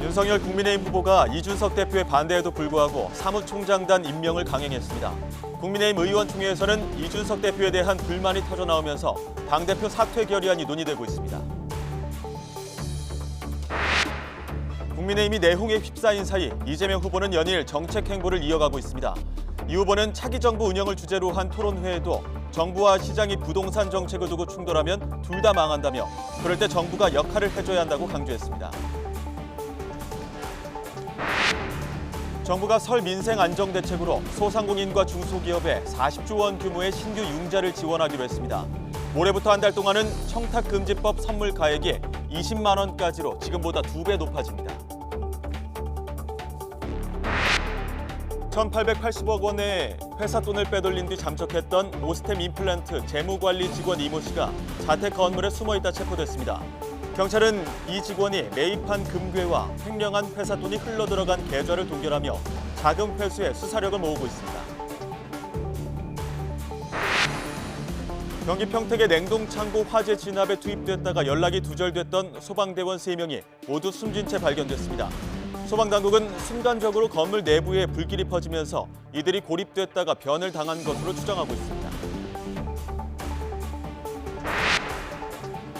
윤석열 국민의힘 후보가 이준석 대표의 반대에도 불구하고 사무총장단 임명을 강행했습니다. 국민의힘 의원총회에서는 이준석 대표에 대한 불만이 터져나오면서 당대표 사퇴 결의안이 논의되고 있습니다. 국민의힘이 내홍에 휩싸인 사이 이재명 후보는 연일 정책 행보를 이어가고 있습니다. 이 후보는 차기 정부 운영을 주제로 한 토론회에도 정부와 시장이 부동산 정책을 두고 충돌하면 둘 다 망한다며 그럴 때 정부가 역할을 해줘야 한다고 강조했습니다. 정부가 설 민생 안정 대책으로 소상공인과 중소기업에 40조 원 규모의 신규 융자를 지원하기로 했습니다. 올해부터 한 달 동안은 청탁금지법 선물 가액이 20만 원까지로 지금보다 2배 높아집니다. 1,880억 원의 회사 돈을 빼돌린 뒤 잠적했던 오스템 임플란트 재무관리 직원 이모 씨가 자택 건물에 숨어있다 체포됐습니다. 경찰은 이 직원이 매입한 금괴와 횡령한 회사 돈이 흘러들어간 계좌를 동결하며 자금 회수에 수사력을 모으고 있습니다. 경기 평택의 냉동창고 화재 진압에 투입됐다가 연락이 두절됐던 소방대원 3명이 모두 숨진 채 발견됐습니다. 소방당국은 순간적으로 건물 내부에 불길이 퍼지면서 이들이 고립됐다가 변을 당한 것으로 추정하고 있습니다.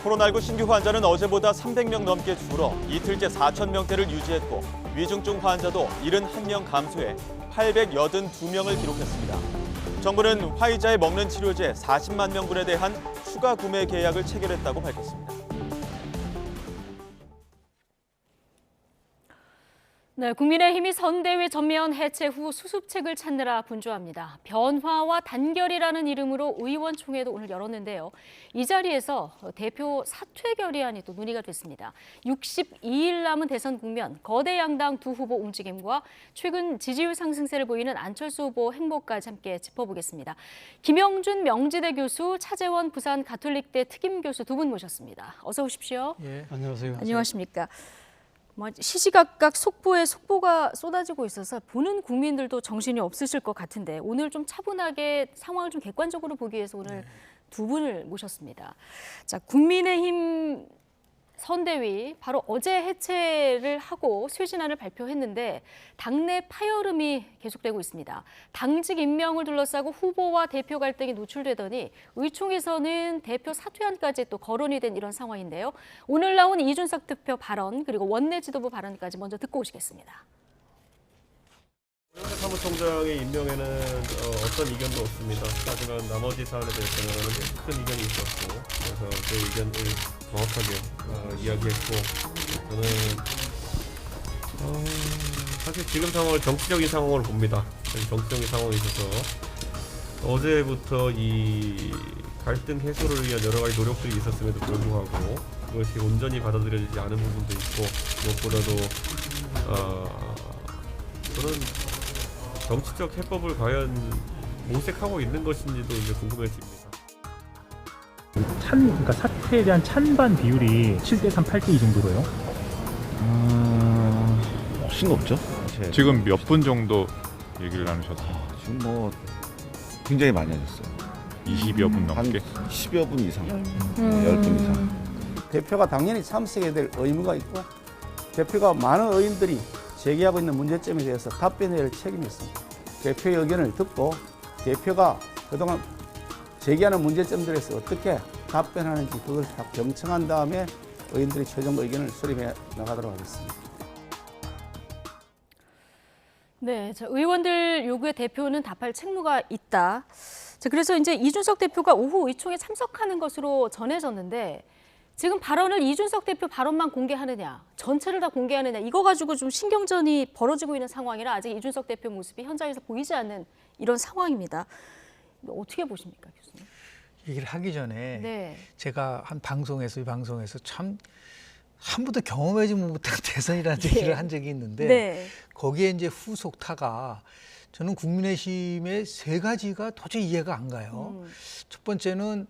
코로나19 신규 환자는 어제보다 300명 넘게 줄어 이틀째 4,000명대를 유지했고 위중증 환자도 71명 감소해 882명을 기록했습니다. 정부는 화이자에 먹는 치료제 40만 명분에 대한 추가 구매 계약을 체결했다고 밝혔습니다. 네, 국민의힘이 선대위 전면 해체 후 수습책을 찾느라 분주합니다. 변화와 단결이라는 이름으로 의원총회도 오늘 열었는데요. 이 자리에서 대표 사퇴 결의안이 또 논의가 됐습니다. 62일 남은 대선 국면, 거대 양당 두 후보 움직임과 최근 지지율 상승세를 보이는 안철수 후보 행보까지 함께 짚어보겠습니다. 김영준 명지대 교수, 차재원 부산 가톨릭대 특임 교수 두 분 모셨습니다. 어서 오십시오. 예, 안녕하세요. 안녕하십니까. 시시각각 속보에 속보가 쏟아지고 있어서 보는 국민들도 정신이 없으실 것 같은데 오늘 좀 차분하게 상황을 좀 객관적으로 보기 위해서 오늘 두 분을 모셨습니다. 자, 국민의힘 선대위 바로 어제 해체를 하고 쇄신안을 발표했는데 당내 파열음이 계속되고 있습니다. 당직 임명을 둘러싸고 후보와 대표 갈등이 노출되더니 의총에서는 대표 사퇴안까지 또 거론이 된 이런 상황인데요. 오늘 나온 이준석 대표 발언 그리고 원내 지도부 발언까지 먼저 듣고 오시겠습니다. 오영태 사무총장의 임명에는 어떤 이견도 없습니다. 하지만 나머지 사안에 대해서는 큰 이견이 있었고 그래서 그 의견을 정확하게 이야기했고 저는 사실 지금 상황을 정치적인 상황으로 봅니다. 정치적인 상황이 있어서 어제부터 이 갈등 해소를 위한 여러 가지 노력들이 있었음에도 불구하고 그것이 온전히 받아들여지지 않은 부분도 있고 무엇보다도 저는 정치적 해법을 과연 모색하고 있는 것인지도 이제 궁금해집니다. 그러니까 사퇴에 대한 찬반 비율이 7대3, 8대2 정도로요? 훨씬 높죠. 지금 몇 분 정도 얘기를 나누셨어요? 지금 뭐 굉장히 많이 하셨어요. 20여 분 한 넘게? 10여 분 이상, 10분 이상. 대표가 당연히 참석해야 될 의무가 있고 대표가 많은 의원들이 제기하고 있는 문제점에 대해서 답변해야 할 책임이 있습니다. 대표의 의견을 듣고 대표가 그동안 제기하는 문제점들에서 어떻게 답변하는지 그걸 다 경청한 다음에 의원들이 최종 의견을 수립해 나가도록 하겠습니다. 네, 자, 의원들 요구에 대표는 답할 책무가 있다. 자, 그래서 이제 이준석 대표가 오후 의총에 참석하는 것으로 전해졌는데 지금 발언을 이준석 대표 발언만 공개하느냐, 전체를 다 공개하느냐 이거 가지고 좀 신경전이 벌어지고 있는 상황이라 아직 이준석 대표 모습이 현장에서 보이지 않는 이런 상황입니다. 어떻게 보십니까, 교수님? 얘기를 하기 전에 네. 제가 한 방송에서 이 방송에서 참 한 번도 경험하지 못한 대선이라는 네. 얘기를 한 적이 있는데 네. 거기에 이제 후속타가 저는 국민의힘의 세 가지가 도저히 이해가 안 가요. 첫 번째는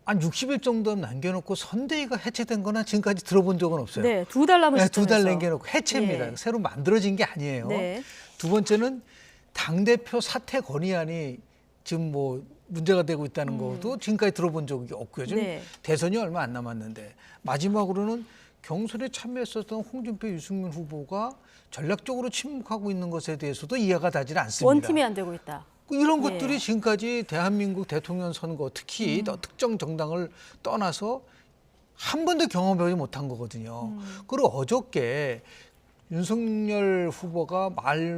한 60일 정도 남겨놓고 선대위가 해체된 거나 지금까지 들어본 적은 없어요. 네, 두 달 남은 시점에서. 2달 남겨놓고 해체입니다. 네. 새로 만들어진 게 아니에요. 네. 두 번째는 당대표 사퇴 건의안이 지금 뭐 문제가 되고 있다는 것도 지금까지 들어본 적이 없고요. 지금 네. 대선이 얼마 안 남았는데 마지막으로는 경선에 참여했었던 홍준표, 유승민 후보가 전략적으로 침묵하고 있는 것에 대해서도 이해가 되질 않습니다. 원팀이 안 되고 있다. 이런 예. 것들이 지금까지 대한민국 대통령 선거 특히 특정 정당을 떠나서 한 번도 경험해보지 못한 거거든요. 그리고 어저께 윤석열 후보가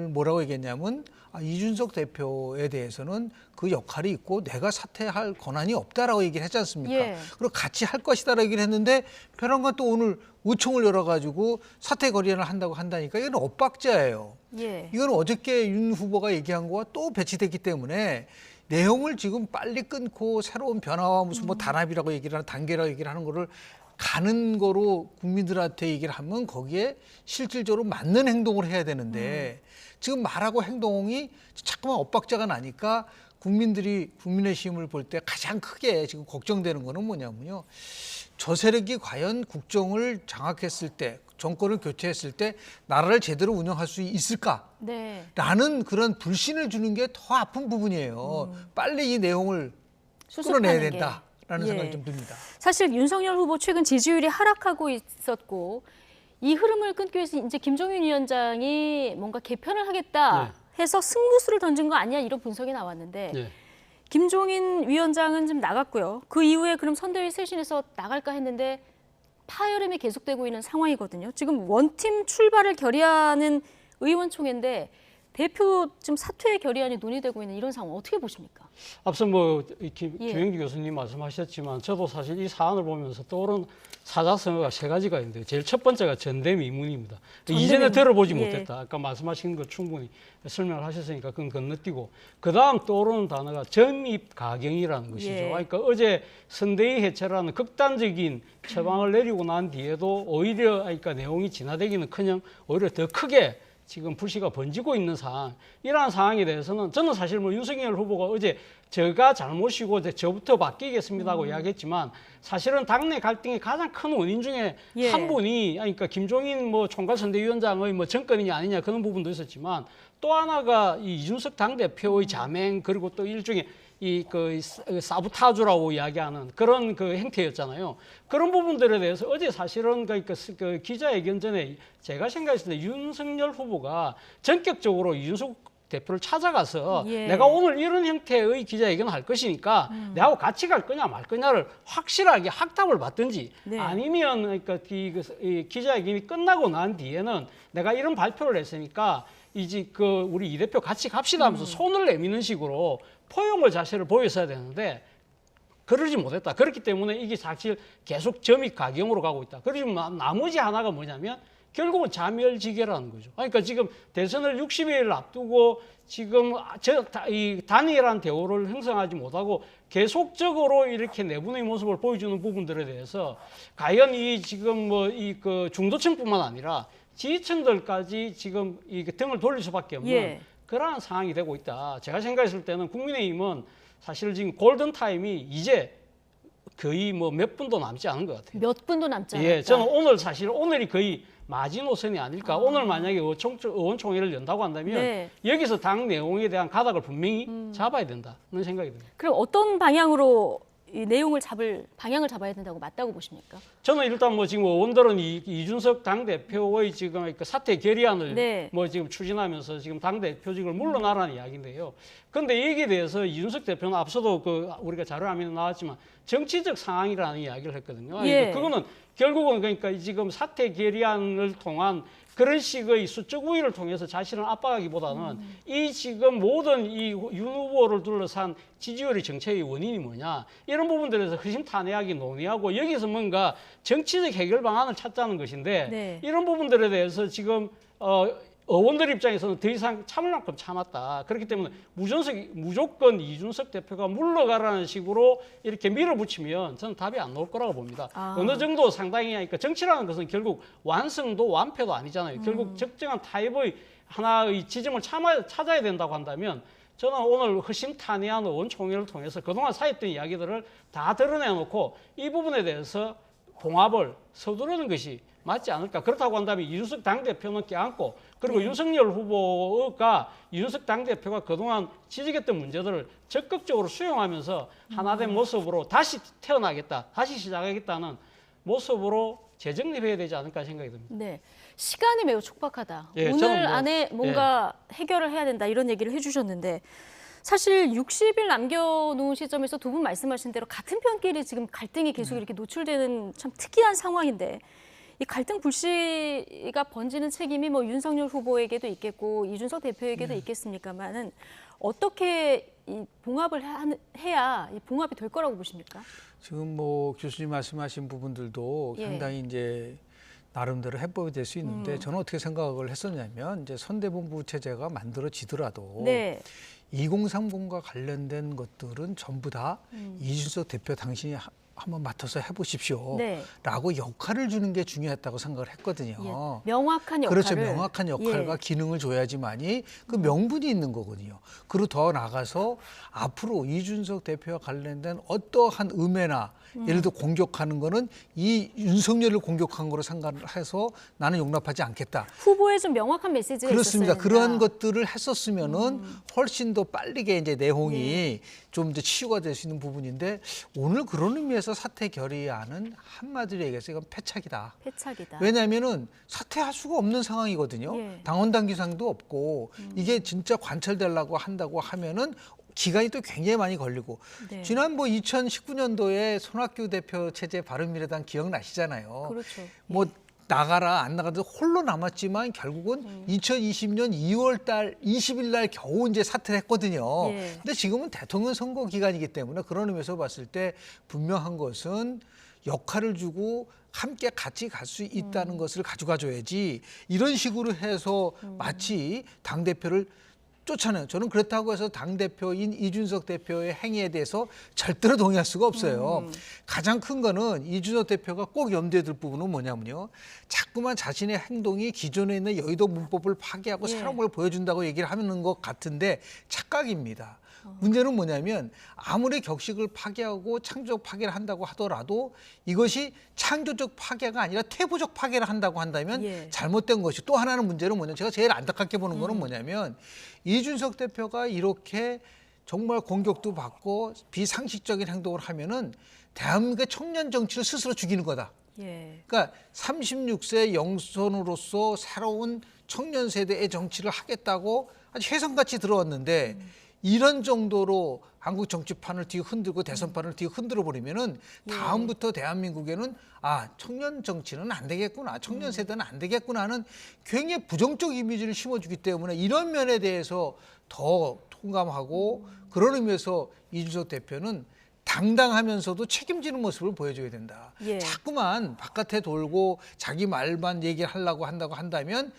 뭐라고 얘기했냐면 이준석 대표에 대해서는 그 역할이 있고 내가 사퇴할 권한이 없다라고 얘기를 했지 않습니까? 예. 그리고 같이 할 것이다라고 얘기를 했는데 벼랑간 또 오늘 의총을 열어가지고 사퇴 거리를 한다고 한다니까 이건 엇박자예요. 예. 이건 어저께 윤 후보가 얘기한 거와 또 배치됐기 때문에 내용을 지금 빨리 끊고 새로운 변화와 무슨 뭐 단합이라고 얘기를 하는 단계라고 얘기를 하는 거를 가는 거로 국민들한테 얘기를 하면 거기에 실질적으로 맞는 행동을 해야 되는데 지금 말하고 행동이 자꾸만 엇박자가 나니까 국민들이 국민의힘을 볼 때 가장 크게 지금 걱정되는 거는 뭐냐면요. 저 세력이 과연 국정을 장악했을 때 정권을 교체했을 때 나라를 제대로 운영할 수 있을까? 네. 라는 그런 불신을 주는 게 더 아픈 부분이에요. 빨리 이 내용을 끌어내야 수습하는 된다라는 게. 생각이 예. 좀 듭니다. 사실 윤석열 후보 최근 지지율이 하락하고 있었고 이 흐름을 끊기 위해서 이제 김종인 위원장이 뭔가 개편을 하겠다 해서 승부수를 던진 거 아니야 이런 분석이 나왔는데 네. 김종인 위원장은 좀 나갔고요. 그 이후에 그럼 선대위 쇄신해서 나갈까 했는데 파열음이 계속되고 있는 상황이거든요. 지금 원팀 출발을 결의하는 의원총회인데 대표 지금 사퇴 결의안이 논의되고 있는 이런 상황 어떻게 보십니까? 앞서 뭐 예. 김영기 교수님 말씀하셨지만 저도 사실 이 사안을 보면서 떠오른 사자성어가 세 가지가 있는데 제일 첫 번째가 전대미문입니다. 이전에 들어보지 예. 못했다. 아까 말씀하신 거 충분히 설명을 하셨으니까 그건 건너뛰고 그다음 떠오르는 단어가 점입가경이라는 것이죠. 예. 그러니까 어제 선대위 해체라는 극단적인 처방을 내리고 난 뒤에도 오히려 그러니까 내용이 진화되기는커녕 오히려 더 크게 지금 불씨가 번지고 있는 상황, 이러한 상황에 대해서는 저는 사실 뭐 윤석열 후보가 어제 저가 잘못이고 저부터 바뀌겠습니다고 이야기했지만 사실은 당내 갈등의 가장 큰 원인 중에 예. 한 분이 그러니까 김종인 뭐 총괄선대위원장의 뭐 정권이냐 아니냐 그런 부분도 있었지만 또 하나가 이 이준석 당대표의 자맹 그리고 또 일종의 이 그 사부타주라고 이야기하는 그런 그 행태였잖아요. 그런 부분들에 대해서 어제 사실은 그 기자회견 전에 제가 생각했을 때 윤석열 후보가 전격적으로 이준석 대표를 찾아가서 예. 내가 오늘 이런 형태의 기자회견을 할 것이니까 내하고 같이 갈 거냐 말 거냐를 확실하게 확답을 받든지 네. 아니면 그러니까 이 기자회견이 끝나고 난 뒤에는 내가 이런 발표를 했으니까 이제 그 우리 이 대표 같이 갑시다 하면서 손을 내미는 식으로 포용을 자세를 보였어야 되는데 그러지 못했다. 그렇기 때문에 이게 사실 계속 점입가경으로 가고 있다. 그렇지만 나머지 하나가 뭐냐면 결국은 자멸지계라는 거죠. 그러니까 지금 대선을 60일 앞두고 지금 이 단일한 대우를 형성하지 못하고 계속적으로 이렇게 내분의 모습을 보여주는 부분들에 대해서 과연 이 지금 뭐 이 그 중도층뿐만 아니라 지지층들까지 지금 이 등을 돌릴 수밖에 없는 예. 그러한 상황이 되고 있다. 제가 생각했을 때는 국민의힘은 사실 지금 골든 타임이 이제 거의 뭐 몇 분도 남지 않은 것 같아요. 몇 분도 남지 않았다. 예, 저는 오늘이 거의 마지노선이 아닐까. 오늘 만약에 의원총회를 연다고 한다면 네. 여기서 당 내용에 대한 가닥을 분명히 잡아야 된다는 생각이 듭니다. 그럼 어떤 방향으로 이 방향을 잡아야 된다고 맞다고 보십니까? 저는 일단 뭐 지금 의원들은 이준석 당대표의 지금 그 사퇴 결의안을 네. 뭐 지금 추진하면서 지금 당대표직을 물러나라는 이야기인데요. 그런데 여기에 대해서 이준석 대표는 앞서도 그 우리가 자료화면에 나왔지만 정치적 상황이라는 이야기를 했거든요. 예. 그러니까 그거는 결국은 그러니까 지금 사퇴 결의안을 통한 그런 식의 수적 우위를 통해서 자신을 압박하기보다는 이 지금 모든 이 윤 후보를 둘러싼 지지율의 정체의 원인이 뭐냐 이런 부분들에서 허심탄회하게 논의하고 여기서 뭔가 정치적 해결 방안을 찾자는 것인데 네. 이런 부분들에 대해서 지금 의원들 입장에서는 더 이상 참을 만큼 참았다. 그렇기 때문에 무조건 이준석 대표가 물러가라는 식으로 이렇게 밀어붙이면 저는 답이 안 나올 거라고 봅니다. 어느 정도 상당히 하니까 정치라는 것은 결국 완성도 완패도 아니잖아요. 결국 적정한 타입의 하나의 지점을 찾아야 된다고 한다면 저는 오늘 허심탄회한 의원총회를 통해서 그동안 쌓였던 이야기들을 다 드러내놓고 이 부분에 대해서 봉합을 서두르는 것이 맞지 않을까. 그렇다고 한다면 이준석 당대표는 껴안고 그리고 윤석열 후보가 이준석 당대표가 그동안 지적했던 문제들을 적극적으로 수용하면서 하나된 모습으로 다시 태어나겠다, 다시 시작하겠다는 모습으로 재정립해야 되지 않을까 생각이 듭니다. 네. 시간이 매우 촉박하다. 예, 오늘 저는 뭐, 안에 뭔가 해결을 해야 된다 이런 얘기를 해주셨는데 사실 60일 남겨놓은 시점에서 두 분 말씀하신 대로 같은 편끼리 지금 갈등이 계속 이렇게 노출되는 참 특이한 상황인데 이 갈등 불씨가 번지는 책임이 뭐 윤석열 후보에게도 있겠고 이준석 대표에게도 있겠습니까만은 어떻게 이 봉합을 해야 이 봉합이 될 거라고 보십니까? 지금 뭐 교수님 말씀하신 부분들도 예. 상당히 이제 나름대로 해법이 될 수 있는데 저는 어떻게 생각을 했었냐면 이제 선대본부 체제가 만들어지더라도 네. 2030과 관련된 것들은 전부 다 이준석 대표 당신이 한번 맡아서 해보십시오. 네. 라고 역할을 주는 게 중요했다고 생각을 했거든요. 예. 명확한 역할을. 그렇죠. 명확한 역할과 예. 기능을 줘야지만이 그 명분이 있는 거거든요. 그리고 더 나가서 앞으로 이준석 대표와 관련된 어떠한 음해나 예를 들어 공격하는 거는 이 윤석열을 공격한 거로 생각해서 나는 용납하지 않겠다. 후보에 좀 명확한 메시지가 그렇습니다. 있었어야 그러한 된다. 것들을 했었으면은 훨씬 더 빠르게 이제 내홍이 좀 이제 치유가 될 수 있는 부분인데 오늘 그런 의미에서 사퇴 결의안은 한마디로 얘기해서 이건 패착이다. 패착이다. 왜냐하면은 사퇴할 수가 없는 상황이거든요. 예. 당원 당규상도 없고 이게 진짜 관철되려고 한다고 하면은 기간이 또 굉장히 많이 걸리고 네. 지난 뭐 2019년도에 손학규 대표 체제 바른미래당 기억나시잖아요. 그렇죠. 뭐 나가라 안 나가도 홀로 남았지만 결국은 2020년 2월 달 20일 날 겨우 이제 사퇴를 했거든요. 예. 근데 지금은 대통령 선거 기간이기 때문에 그런 의미에서 봤을 때 분명한 것은 역할을 주고 함께 같이 갈 수 있다는 것을 가져가줘야지 이런 식으로 해서 마치 당대표를 쫓아내요. 저는 그렇다고 해서 당대표인 이준석 대표의 행위에 대해서 절대로 동의할 수가 없어요. 가장 큰 거는 이준석 대표가 꼭 염두에 둘 부분은 뭐냐면요. 자꾸만 자신의 행동이 기존에 있는 여의도 문법을 파괴하고 예. 새로운 걸 보여준다고 얘기를 하는 것 같은데 착각입니다. 문제는 뭐냐면 아무리 격식을 파괴하고 창조적 파괴를 한다고 하더라도 이것이 창조적 파괴가 아니라 태부적 파괴를 한다고 한다면 예. 잘못된 것이 또 하나는 문제는 뭐냐면 제가 제일 안타깝게 보는 거는 뭐냐면 이준석 대표가 이렇게 정말 공격도 받고 비상식적인 행동을 하면은 대한민국의 청년 정치를 스스로 죽이는 거다. 예. 그러니까 36세 영선으로서 새로운 청년 세대의 정치를 하겠다고 아주 혜성같이 들어왔는데 이런 정도로 한국 정치판을 뒤 흔들고 대선판을 뒤 흔들어 버리면은 다음부터 대한민국에는 아 청년 정치는 안 되겠구나, 청년 세대는 안 되겠구나 하는 굉장히 부정적 이미지를 심어주기 때문에 이런 면에 대해서 더 통감하고 그런 의미에서 이준석 대표는 당당하면서도 책임지는 모습을 보여줘야 된다. 예. 자꾸만 바깥에 돌고 자기 말만 얘기를 하려고 한다고 한다면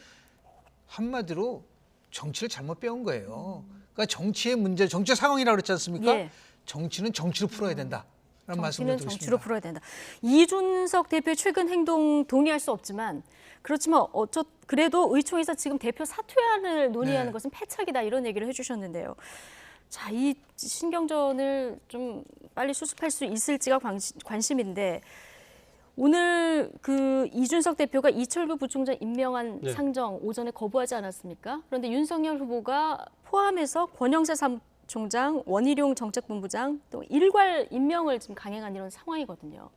한마디로 정치를 잘못 배운 거예요. 그러니까 정치의 문제, 정치 상황이라고 그랬지 않습니까? 예. 정치는 정치로 풀어야 된다. 라는 말씀을 정치는 드리겠습니다. 정치로 풀어야 된다. 이준석 대표의 최근 행동 동의할 수 없지만 그렇지만 그래도 의총에서 지금 대표 사퇴안을 논의하는 네. 것은 패착이다 이런 얘기를 해주셨는데요. 자, 이 신경전을 좀 빨리 수습할 수 있을지가 관심인데 오늘 그 이준석 대표가 이철규 부총장 임명한 네. 상정 오전에 거부하지 않았습니까? 그런데 윤석열 후보가 포함해서 권영세 사무총장, 원희룡 정책본부장 또 일괄 임명을 지금 강행한 이런 상황이거든요.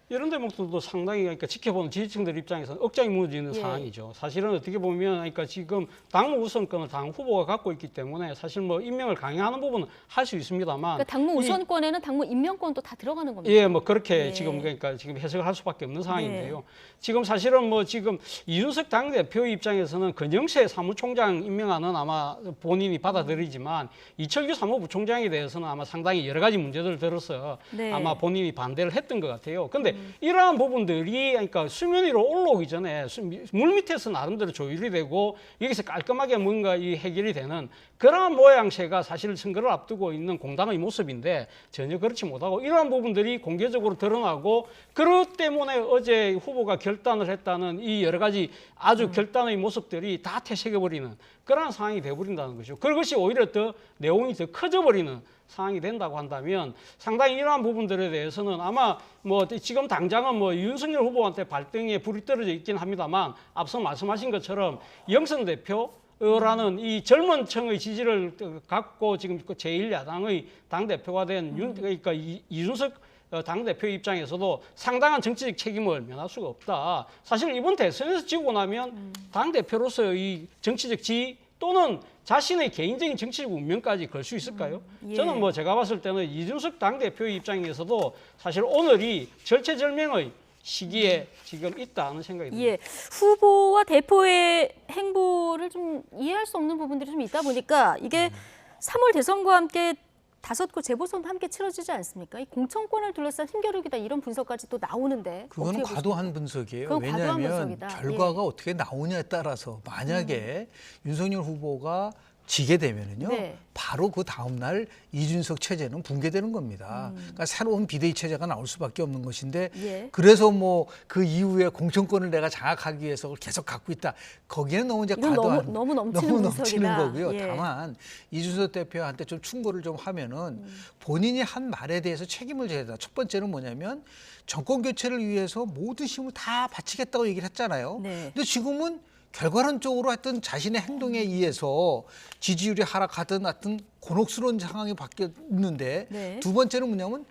이런 대목들도 상당히 그러니까 지켜보는 지지층들 입장에서는 억장이 무너지는 예. 상황이죠. 사실은 어떻게 보면 그러니까 지금 당무 우선권을 당 후보가 갖고 있기 때문에 사실 뭐 임명을 강행하는 부분은 할 수 있습니다만 그러니까 당무 이- 우선권에는 당무 임명권도 다 들어가는 겁니다. 예, 뭐 그렇게 예. 지금 그러니까 지금 해석을 할 수밖에 없는 상황인데요. 네. 지금 사실은 뭐 지금 이준석 당대표 입장에서는 권영세 사무총장 임명안은 아마 본인이 받아들이지만 이철규 사무부총장에 대해서는 아마 상당히 여러 가지 문제들을 들어서 네. 아마 본인이 반대를 했던 것 같아요. 근데 이러한 부분들이 그러니까 수면 위로 올라오기 전에 물 밑에서 나름대로 조율이 되고 여기서 깔끔하게 뭔가 이 해결이 되는 그러한 모양새가 사실 선거를 앞두고 있는 공당의 모습인데 전혀 그렇지 못하고 이러한 부분들이 공개적으로 드러나고 그것 때문에 어제 후보가 결단을 했다는 이 여러 가지 아주 결단의 모습들이 다 퇴색해버리는 그러한 상황이 되어버린다는 거죠. 그것이 오히려 더 내용이 더 커져버리는 상황이 된다고 한다면 상당히 이러한 부분들에 대해서는 아마 뭐 지금 당장은 뭐 윤석열 후보한테 발등에 불이 떨어져 있긴 합니다만 앞서 말씀하신 것처럼 영선 대표라는 이 젊은 층의 지지를 갖고 지금 제1야당의 당대표가 된 그러니까 이준석 당대표 입장에서도 상당한 정치적 책임을 면할 수가 없다. 사실 이번 대선에서 지고 나면 당대표로서 이 정치적 지위 또는 자신의 개인적인 정치적 운명까지 걸 수 있을까요? 예. 저는 뭐 제가 봤을 때는 이준석 당대표의 입장에서도 사실 오늘이 절체절명의 시기에 지금 있다는 생각이 듭니다. 예, 후보와 대표의 행보를 좀 이해할 수 없는 부분들이 좀 있다 보니까 이게 3월 대선과 함께 5구 재보선도 함께 치러지지 않습니까? 이 공천권을 둘러싼 힘겨루기다 이런 분석까지 또 나오는데 그거는 어떻게 과도한 분석이에요. 그건 과도한 왜냐하면 분석이다. 결과가 어떻게 나오냐에 따라서 만약에 윤석열 후보가 지게 되면은요, 네. 바로 그 다음 날 이준석 체제는 붕괴되는 겁니다. 그러니까 새로운 비대위 체제가 나올 수밖에 없는 것인데, 예. 그래서 뭐 그 이후에 공천권을 내가 장악하기 위해서 그걸 계속 갖고 있다. 거기에는 너무 이제 이건 과도한 너무 넘치는 넘치는 분석이다. 거고요. 예. 다만 이준석 대표한테 좀 충고를 좀 하면은 본인이 한 말에 대해서 책임을 져야 된다. 첫 번째는 뭐냐면 정권 교체를 위해서 모든 힘을 다 바치겠다고 얘기를 했잖아요. 네. 근데 지금은 결과론적으로 하여튼 자신의 행동에 의해서 지지율이 하락하든 하여튼 곤혹스러운 상황이 바뀌었는데 네. 두 번째는 뭐냐면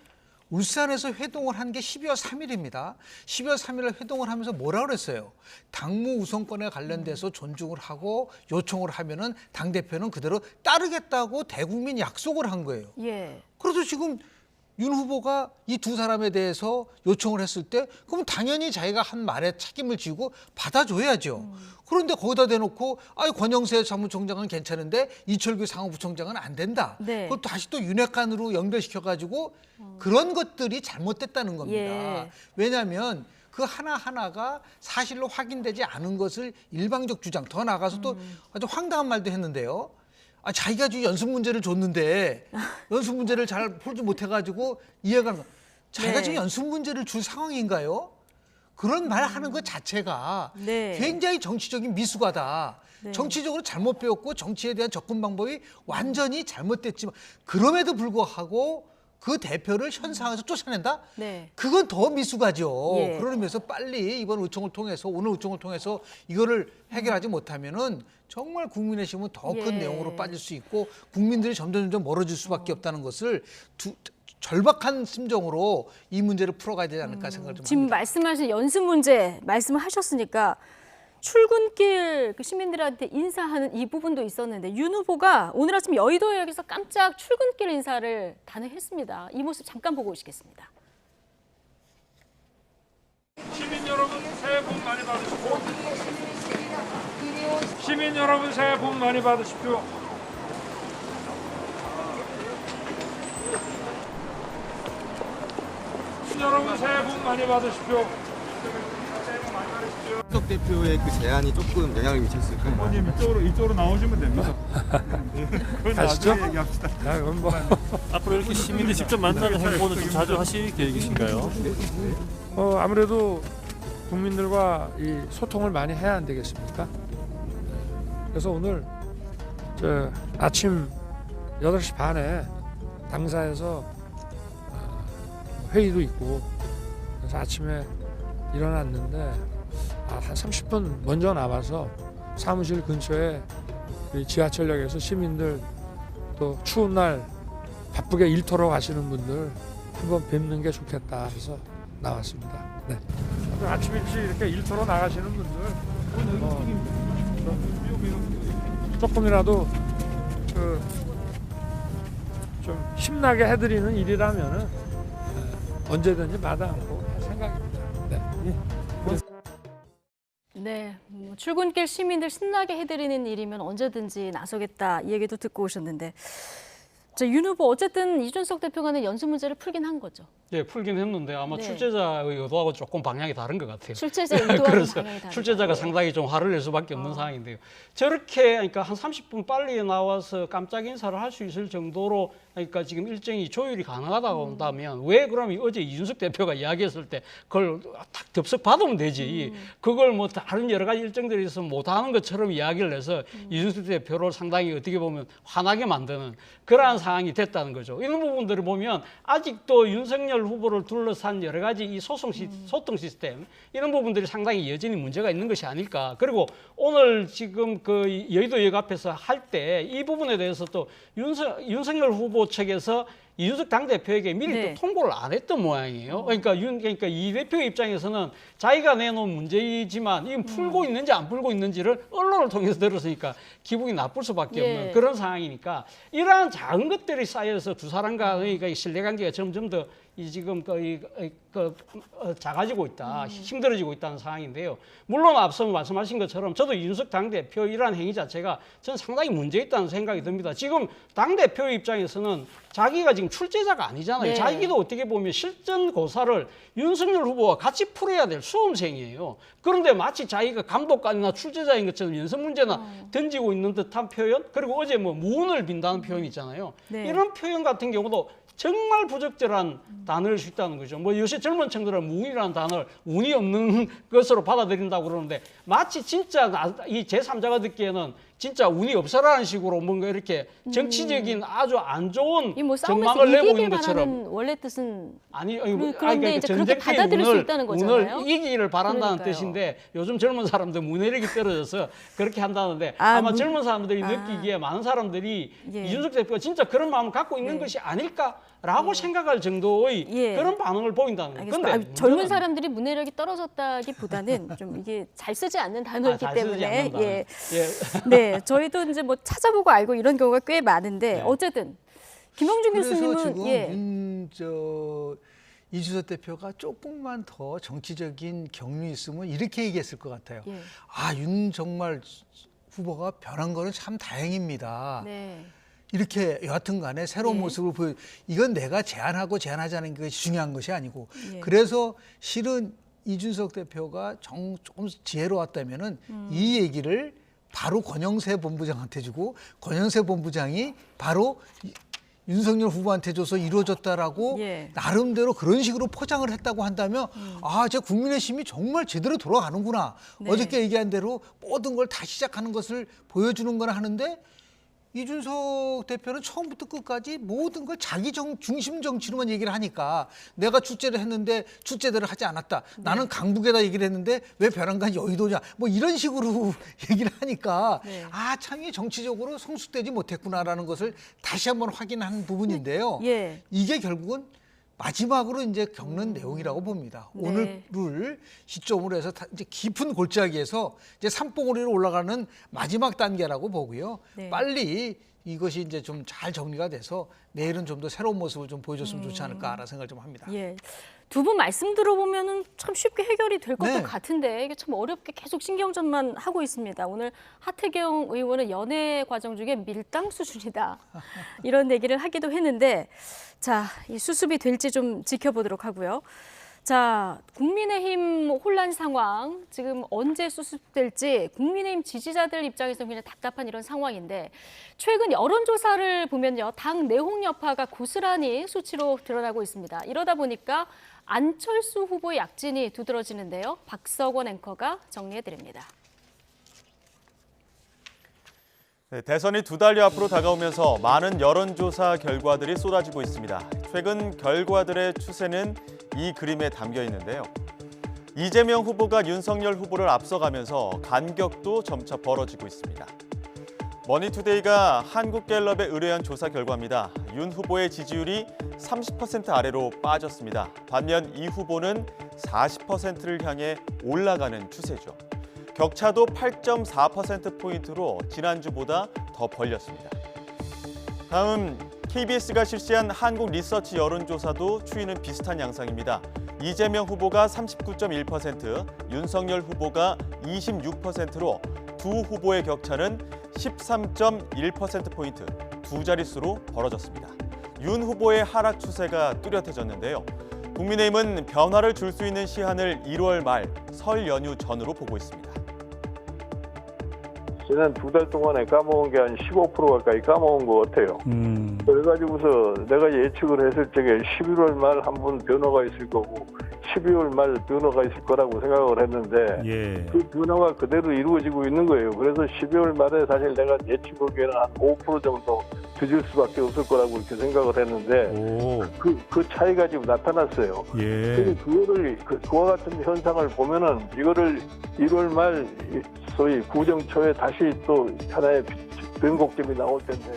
울산에서 회동을 한 게 12월 3일입니다. 12월 3일에 회동을 하면서 뭐라 그랬어요? 당무 우선권에 관련돼서 존중을 하고 요청을 하면은 당대표는 그대로 따르겠다고 대국민 약속을 한 거예요. 예. 그래서 지금 윤 후보가 이 두 사람에 대해서 요청을 했을 때 그럼 당연히 자기가 한 말에 책임을 지고 받아줘야죠. 그런데 거기다 대놓고 권영세 사무총장은 괜찮은데 이철규 상무부총장은 안 된다. 네. 그걸 다시 또 윤핵관으로 연결시켜가지고 그런 것들이 잘못됐다는 겁니다. 예. 왜냐하면 그 하나하나가 사실로 확인되지 않은 것을 일방적 주장, 더 나아가서 또 아주 황당한 말도 했는데요. 자기가 지금 연습 문제를 줬는데 연습 문제를 잘 풀지 못해가지고 이해가 안 가. 자기가 네. 지금 연습 문제를 줄 상황인가요? 그런 말 하는 것 자체가 네. 굉장히 정치적인 미숙하다. 네. 정치적으로 잘못 배웠고 정치에 대한 접근 방법이 완전히 잘못됐지만 그럼에도 불구하고 그 대표를 현 상황에서 쫓아낸다? 네. 그건 더 미숙하죠. 예. 그런 의미에서 빨리 이번 의총을 통해서 오늘 의총을 통해서 이거를 해결하지 못하면은 정말 국민의힘은 더 큰 예. 내용으로 빠질 수 있고 국민들이 점점 멀어질 수밖에 없다는 것을 절박한 심정으로 이 문제를 풀어가야 되지 않을까 생각을 좀 지금 합니다. 말씀하신 연습 문제 말씀을 하셨으니까 출근길 그 시민들한테 인사하는 이 부분도 있었는데 윤 후보가 오늘 아침 여의도역에서 깜짝 출근길 인사를 단행했습니다. 이 모습 잠깐 보고 오시겠습니다. 시민 여러분 새해 복 많이 받으십시오. 시민 여러분 새해 복 많이 받으십시오. 시민 여러분 새해 복 많이 받으십시오. 이준석 대표의 그 제안이 조금 영향을 미쳤을까요? 의원님 이쪽으로 나오시면 됩니다. 그건 가시죠? 나중에 얘기합시다. 그럼 뭐 앞으로 이렇게 시민들 직접 만나는 행보는 좀 자주 하실 계획이신가요? 아무래도 국민들과 이 소통을 많이 해야 안 되겠습니까? 그래서 오늘 아침 8시 반에 당사에서 회의도 있고 그래서 아침에 일어났는데 한 30분 먼저 나와서 사무실 근처에 지하철역에서 시민들 또 추운 날 바쁘게 일터로 가시는 분들 한번 뵙는 게 좋겠다 해서 나왔습니다. 네. 아침 일찍 이렇게 일터로 나가시는 분들 조금이라도 좀 힘나게 해드리는 일이라면은 언제든지 마다않고 생각입니다. 네. 네, 출근길 시민들 신나게 해드리는 일이면 언제든지 나서겠다 이 얘기도 듣고 오셨는데 윤 후보 어쨌든 이준석 대표가 연습 문제를 풀긴 한 거죠. 예, 풀긴 했는데 아마 네. 출제자의 의도하고 조금 방향이 다른 것 같아요. 출제자 의도하고 그래서 방향이 다르다. 출제자가 상당히 좀 화를 낼 수밖에 없는 상황인데요. 저렇게 그러니까 한 30분 빨리 나와서 깜짝 인사를 할 수 있을 정도로 그러니까 지금 일정이 조율이 가능하다고 한다면 왜 그러면 어제 이준석 대표가 이야기했을 때 그걸 딱 덥석 받으면 되지. 그걸 뭐 다른 여러 가지 일정들이 있어서 못하는 것처럼 이야기를 해서 이준석 대표를 상당히 어떻게 보면 화나게 만드는 그러한 상황이 됐다는 거죠. 이런 부분들을 보면 아직도 윤석열 후보를 둘러싼 여러 가지 이 소통 시스템 이런 부분들이 상당히 여전히 문제가 있는 것이 아닐까. 그리고 오늘 지금 그 여의도역 앞에서 할 때 이 부분에 대해서 또 윤석열 후보 측에서 이준석 당대표에게 미리 네. 또 통보를 안 했던 모양이에요. 그러니까 이 대표 입장에서는 자기가 내놓은 문제이지만 이건 풀고 있는지 안 풀고 있는지를 언론을 통해서 들었으니까 기분이 나쁠 수밖에 예. 없는 그런 상황이니까 이러한 작은 것들이 쌓여서 두 사람과의 그 신뢰관계가 점점 더 지금 작아지고 있다, 힘들어지고 있다는 상황인데요. 물론 앞서 말씀하신 것처럼 저도 이준석 당대표 이러한 행위 자체가 저는 상당히 문제 있다는 생각이 듭니다. 지금 당대표 입장에서는 자기가 지금 출제자가 아니잖아요. 네. 자기도 어떻게 보면 실전고사를 윤석열 후보와 같이 풀어야 될 수험생이에요. 그런데 마치 자기가 감독관이나 출제자인 것처럼 연습 문제나 던지고 있는 듯한 표현, 그리고 어제 뭐 무운을 빈다는 표현 있잖아요. 네. 이런 표현 같은 경우도 정말 부적절한 단어를 쓸 수 있다는 거죠. 뭐 요새 젊은 층들은 무운이라는 단어를 운이 없는 것으로 받아들인다고 그러는데 마치 진짜 이 제3자가 듣기에는 진짜 운이 없어라는 식으로 뭔가 이렇게 정치적인 아주 안 좋은 이 뭐 전망을 싸움에서 내고 이기길 있는 것처럼. 바라는 원래 뜻은 그러니까 그런데 이제 그렇게 받아들일 수 있다는 거잖아요. 운을 이기기를 바란다는 그러니까요. 뜻인데 요즘 젊은 사람들 문해력이 떨어져서 그렇게 한다는데 아, 아마 젊은 사람들이 느끼기에 많은 사람들이 예. 이준석 대표가 진짜 그런 마음을 갖고 있는 네. 것이 아닐까라고 생각할 정도의 예. 그런 반응을 보인다는 거예요. 알겠습니다. 근데 젊은 사람들이 문해력이 떨어졌다기보다는 좀 이게 잘 쓰지 않는 단어이기 잘 쓰지 때문에 않는 단어. 예. 예. 네, 저희도 이제 뭐 찾아보고 알고 이런 경우가 꽤 많은데 네. 어쨌든 김영준 그래서 교수님은 지금 예. 이준석 대표가 조금만 더 정치적인 경륜이 있으면 이렇게 얘기했을 것 같아요. 예. 아, 윤 정말 후보가 변한 거는 참 다행입니다. 네. 이렇게 여하튼 간에 새로운 예. 모습을 보여. 이건 내가 제안하고 제안하지 않은 게 중요한 것이 아니고. 예. 그래서 실은 이준석 대표가 조금 지혜로웠다면은 이 얘기를 바로 권영세 본부장한테 주고 권영세 본부장이 바로 윤석열 후보한테 줘서 이루어졌다라고 예. 나름대로 그런 식으로 포장을 했다고 한다면 아, 제 국민의힘이 정말 제대로 돌아가는구나. 네. 어저께 얘기한 대로 모든 걸 다 시작하는 것을 보여주는 거나 하는데 이준석 대표는 처음부터 끝까지 모든 걸 자기 중심 정치로만 얘기를 하니까 내가 출제를 했는데 출제대로 하지 않았다. 나는 강북에다 얘기를 했는데 왜 벼랑간 여의도냐. 뭐 이런 식으로 얘기를 하니까 네. 아, 참 이 정치적으로 성숙되지 못했구나라는 것을 다시 한번 확인한 부분인데요. 예. 이게 결국은 마지막으로 이제 겪는 내용이라고 봅니다. 네. 오늘을 시점으로 해서 이제 깊은 골짜기에서 이제 산봉우리로 올라가는 마지막 단계라고 보고요. 네. 빨리 이것이 이제 좀 잘 정리가 돼서 내일은 좀 더 새로운 모습을 좀 보여줬으면 좋지 않을까라는 생각을 좀 합니다. 예. 두 분 말씀 들어보면은 참 쉽게 해결이 될 것도 네. 같은데 이게 참 어렵게 계속 신경전만 하고 있습니다. 오늘 하태경 의원은 연애 과정 중에 밀당 수준이다 이런 얘기를 하기도 했는데 자, 이 수습이 될지 좀 지켜보도록 하고요. 자, 국민의힘 혼란 상황 지금 언제 수습될지 국민의힘 지지자들 입장에서는 굉장히 답답한 이런 상황인데 최근 여론조사를 보면요. 당 내홍 여파가 고스란히 수치로 드러나고 있습니다. 이러다 보니까 안철수 후보의 약진이 두드러지는데요. 박석원 앵커가 정리해드립니다. 네, 대선이 2달여 앞으로 다가오면서 많은 여론조사 결과들이 쏟아지고 있습니다. 최근 결과들의 추세는 이 그림에 담겨 있는데요. 이재명 후보가 윤석열 후보를 앞서가면서 간격도 점차 벌어지고 있습니다. 머니투데이가 한국갤럽에 의뢰한 조사 결과입니다. 윤 후보의 지지율이 30% 아래로 빠졌습니다. 반면 이 후보는 40%를 향해 올라가는 추세죠. 격차도 8.4%포인트로 지난주보다 더 벌렸습니다. 다음 KBS가 실시한 한국 리서치 여론조사도 추이는 비슷한 양상입니다. 이재명 후보가 39.1%, 윤석열 후보가 26%로 두 후보의 격차는 13.1%포인트, 두 자릿수로 벌어졌습니다. 윤 후보의 하락 추세가 뚜렷해졌는데요. 국민의힘은 변화를 줄 수 있는 시한을 1월 말 설 연휴 전으로 보고 있습니다. 지난 2달 동안에 까먹은 게 한 15% 가까이 까먹은 것 같아요. 그래가지고서 내가 예측을 했을 적에 11월 말 한 번 변화가 있을 거고 12월 말 변화가 있을 거라고 생각을 했는데 그 변화가 그대로 이루어지고 있는 거예요. 그래서 12월 말에 사실 내가 예측하기에는 한 5% 정도 뒤질 수밖에 없을 거라고 이렇게 생각을 했는데 그 차이가 지금 나타났어요. 그래서 그와 같은 현상을 보면은 이거를 1월 말 소위 구정 초에 다시 또 하나의 변곡점이 나올 텐데.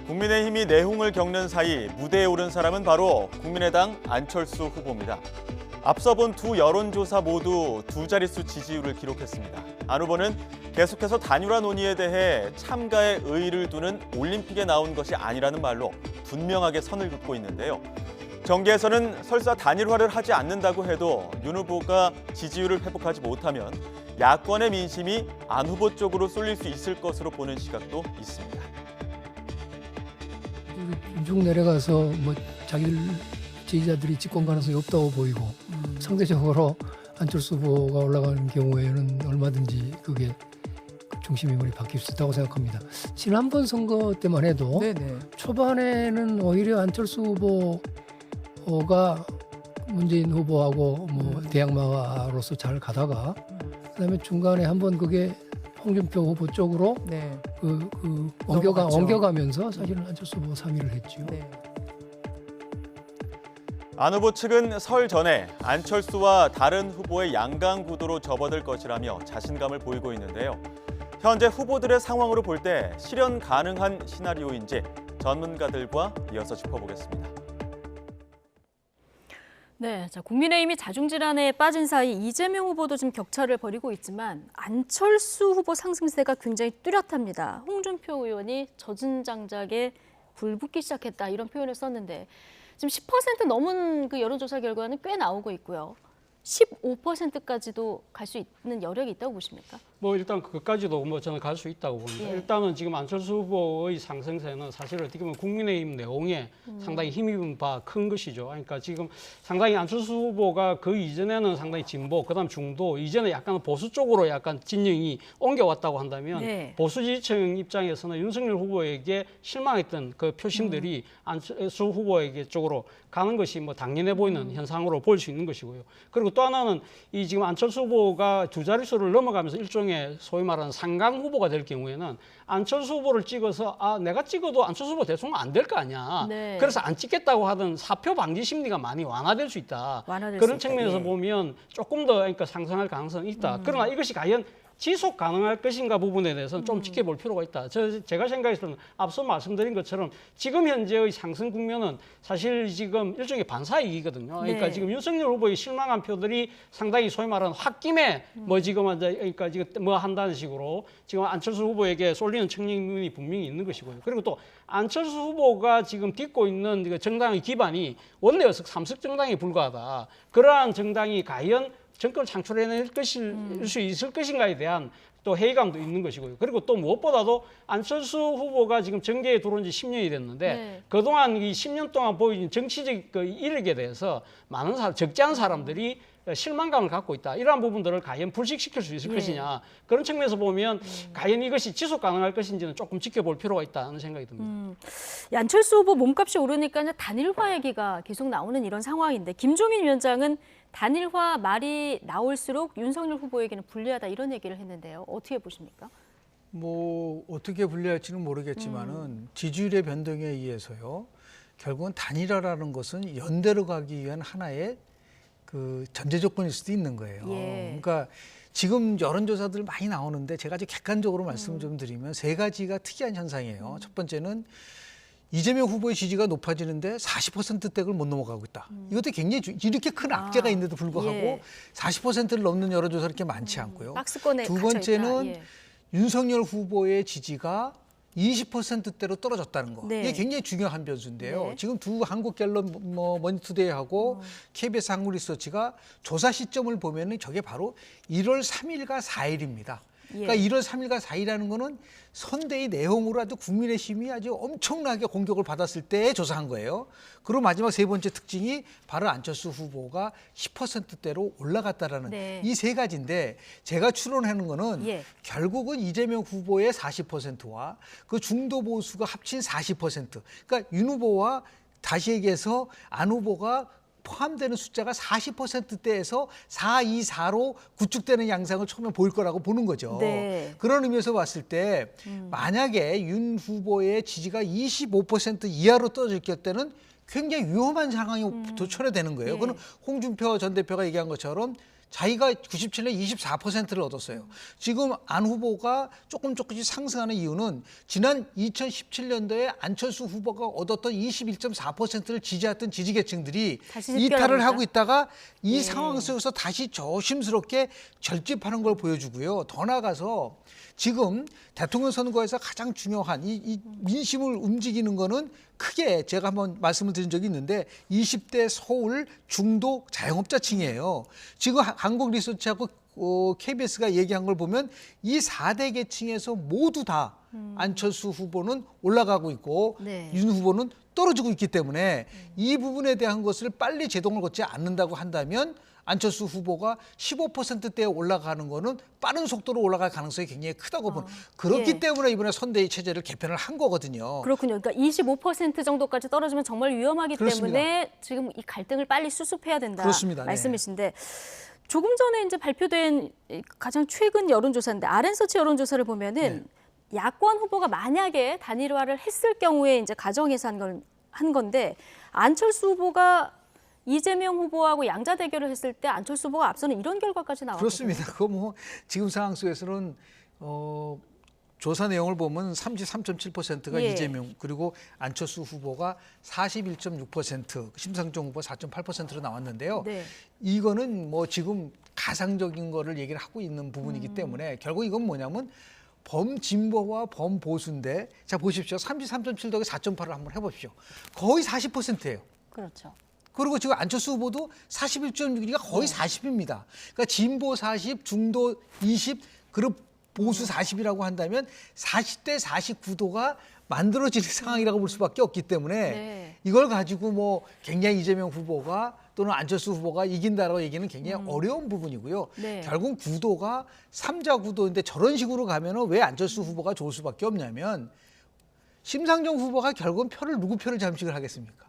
국민의힘이 내홍을 겪는 사이 무대에 오른 사람은 바로 국민의당 안철수 후보입니다. 앞서 본 두 여론조사 모두 두 자릿수 지지율을 기록했습니다. 안 후보는 계속해서 단일화 논의에 대해 참가에 의의를 두는 올림픽에 나온 것이 아니라는 말로 분명하게 선을 긋고 있는데요. 정계에서는 설사 단일화를 하지 않는다고 해도 윤 후보가 지지율을 회복하지 못하면 야권의 민심이 안 후보 쪽으로 쏠릴 수 있을 것으로 보는 시각도 있습니다. 쭉 내려가서 뭐 자기들 지지자들이 집권 가능성이 없다고 보이고 상대적으로 안철수 후보가 올라가는 경우에는 얼마든지 그게 중심 인물이 바뀔 수 있다고 생각합니다. 지난번 선거 때만 해도 초반에는 오히려 안철수 후보가 문재인 후보하고 뭐 대항마로서 잘 가다가 그다음에 중간에 한번 그게 홍준표 후보 쪽으로 옮겨가면서 사실은 안철수 후보가 3위를 했죠. 안 후보 측은 설 전에 안철수와 다른 후보의 양강 구도로 접어들 것이라며 자신감을 보이고 있는데요. 현재 후보들의 상황으로 볼 때 실현 가능한 시나리오인지 전문가들과 이어서 짚어보겠습니다. 네, 자, 국민의힘이 자중질환에 빠진 사이 이재명 후보도 지금 격차를 벌이고 있지만 안철수 후보 상승세가 굉장히 뚜렷합니다. 홍준표 의원이 젖은 장작에 불 붙기 시작했다 이런 표현을 썼는데 지금 10% 넘은 그 여론조사 결과는 꽤 나오고 있고요. 15%까지도 갈 수 있는 여력이 있다고 보십니까? 뭐 일단 그까지도 뭐 저는 갈 수 있다고 봅니다. 일단은 지금 안철수 후보의 상승세는 사실 어떻게 보면 국민의힘 내홍에 상당히 힘입은 바 큰 것이죠. 그러니까 지금 상당히 안철수 후보가 그 이전에는 상당히 진보, 그다음 중도, 이제는 약간 보수 쪽으로 약간 진영이 옮겨왔다고 한다면 보수 지지층 입장에서는 윤석열 후보에게 실망했던 그 표심들이 안철수 후보에게 쪽으로 가는 것이 뭐 당연해 보이는 현상으로 볼 수 있는 것이고요. 그리고 또 하나는 이 지금 안철수 후보가 두 자릿수를 넘어가면서 일종의 소위 말하는 상강 후보가 될 경우에는 안철수 후보를 찍어서 내가 찍어도 안철수 후보 대통령 안 될 거 아니야. 그래서 안 찍겠다고 하던 사표 방지 심리가 많이 완화될 수 있다. 그런 측면에서 보면 조금 더 그러니까 상승할 가능성이 있다. 그러나 이것이 과연 지속 가능할 것인가 부분에 대해서는 좀 지켜볼 필요가 있다. 제가 생각해서는 앞서 말씀드린 것처럼 지금 현재의 상승 국면은 사실 지금 일종의 반사이익이거든요. 그러니까 지금 윤석열 후보의 실망한 표들이 상당히 소위 말하는 홧김에 뭐 지금 그러니까 지금 뭐 한다는 식으로 지금 안철수 후보에게 쏠리는 측면이 분명히 있는 것이고요. 그리고 또 안철수 후보가 지금 딛고 있는 정당의 기반이 원내 여석 3석 정당에 불과하다. 그러한 정당이 과연 정권을 창출해낼 수 있을 것인가에 대한 또 회의감도 있는 것이고요. 그리고 또 무엇보다도 안철수 후보가 지금 정계에 들어온 지 10년이 됐는데 그동안 이 10년 동안 보여준 정치적 그 이력에 대해서 많은 적지 않은 사람들이 실망감을 갖고 있다. 이러한 부분들을 과연 불식시킬 수 있을 것이냐. 그런 측면에서 보면 과연 이것이 지속 가능할 것인지는 조금 지켜볼 필요가 있다는 생각이 듭니다. 안철수 후보 몸값이 오르니까 단일화 얘기가 계속 나오는 이런 상황인데 김종인 위원장은 단일화 말이 나올수록 윤석열 후보에게는 불리하다 이런 얘기를 했는데요. 어떻게 보십니까? 뭐 어떻게 불리할지는 모르겠지만은 지지율의 변동에 의해서요. 결국은 단일화라는 것은 연대로 가기 위한 하나의 그 전제 조건일 수도 있는 거예요. 그러니까 지금 여론조사들 많이 나오는데 제가 아주 객관적으로 말씀을 좀 드리면 세 가지가 특이한 현상이에요. 첫 번째는 이재명 후보의 지지가 높아지는데 40%대를 못 넘어가고 있다. 이것도 굉장히 이렇게 큰 악재가 있는데도 불구하고 40%를 넘는 여론조사가 그렇게 많지 않고요. 박스권에 두 번째는 윤석열 후보의 지지가 20%대로 떨어졌다는 거. 이게 굉장히 중요한 변수인데요. 지금 두 한국갤럽 머니투데이하고 KBS 한국리서치가 조사 시점을 보면은 저게 바로 1월 3일과 4일입니다. 그러니까 1월 3일과 4일이라는 거는 선대위 내용으로 아주 국민의힘이 아주 엄청나게 공격을 받았을 때 조사한 거예요. 그리고 마지막 세 번째 특징이 바로 안철수 후보가 10%대로 올라갔다라는 이 세 가지인데 제가 추론하는 거는 결국은 이재명 후보의 40%와 그 중도 보수가 합친 40%. 그러니까 윤 후보와 다시 얘기해서 안 후보가 포함되는 숫자가 40%대에서 4, 2, 4로 구축되는 양상을 처음에 보일 거라고 보는 거죠. 그런 의미에서 봤을 때 만약에 윤 후보의 지지가 25% 이하로 떨어질 때는 굉장히 위험한 상황이 초래되는 거예요. 그건 홍준표 전 대표가 얘기한 것처럼 자기가 97년에 24%를 얻었어요. 지금 안 후보가 조금씩 상승하는 이유는 지난 2017년도에 안철수 후보가 얻었던 21.4%를 지지했던 지지계층들이 이탈을 하고 있다가 이 상황 속에서 다시 조심스럽게 결집하는 걸 보여주고요. 더 나아가서 지금 대통령 선거에서 가장 중요한 이 민심을 움직이는 거는 크게 제가 한번 말씀을 드린 적이 있는데 20대 서울 중도 자영업자층이에요. 지금 한국리서치하고 KBS가 얘기한 걸 보면 이 4대 계층에서 모두 다 안철수 후보는 올라가고 있고 윤 후보는 떨어지고 있기 때문에 이 부분에 대한 것을 빨리 제동을 걷지 않는다고 한다면 안철수 후보가 15%대에 올라가는 거는 빠른 속도로 올라갈 가능성이 굉장히 크다고 보는 그렇기 때문에 이번에 선대위 체제를 개편을 한 거거든요. 그렇군요. 그러니까 25% 정도까지 떨어지면 정말 위험하기 그렇습니다. 때문에 지금 이 갈등을 빨리 수습해야 된다 그렇습니다. 말씀이신데 조금 전에 이제 발표된 가장 최근 여론조사인데 아랜서치 여론조사를 보면은 야권 후보가 만약에 단일화를 했을 경우에 이제 가정해서 한 건데 안철수 후보가 이재명 후보하고 양자 대결을 했을 때 안철수 후보가 앞서는 이런 결과까지 나왔거든요. 그렇습니다. 그거 뭐 지금 상황 속에서는 조사 내용을 보면 33.7%가 이재명 그리고 안철수 후보가 41.6% 심상정 후보 4.8%로 나왔는데요. 이거는 뭐 지금 가상적인 거를 얘기를 하고 있는 부분이기 때문에 결국 이건 뭐냐면 범진보와 범보수인데 자 보십시오. 33.7 더하기 4.8을 한번 해보십시오. 거의 40%예요. 그렇죠. 그리고 지금 안철수 후보도 41.6이니까 거의 40입니다. 그러니까 진보 40, 중도 20, 그리고 보수 40이라고 한다면 40대 49도가 만들어지는 상황이라고 볼 수밖에 없기 때문에 이걸 가지고 뭐 굉장히 이재명 후보가 또는 안철수 후보가 이긴다라고 얘기는 굉장히 어려운 부분이고요. 결국 구도가 3자 구도인데 저런 식으로 가면은 왜 안철수 후보가 좋을 수밖에 없냐면 심상정 후보가 결국은 누구 표를 잠식을 하겠습니까?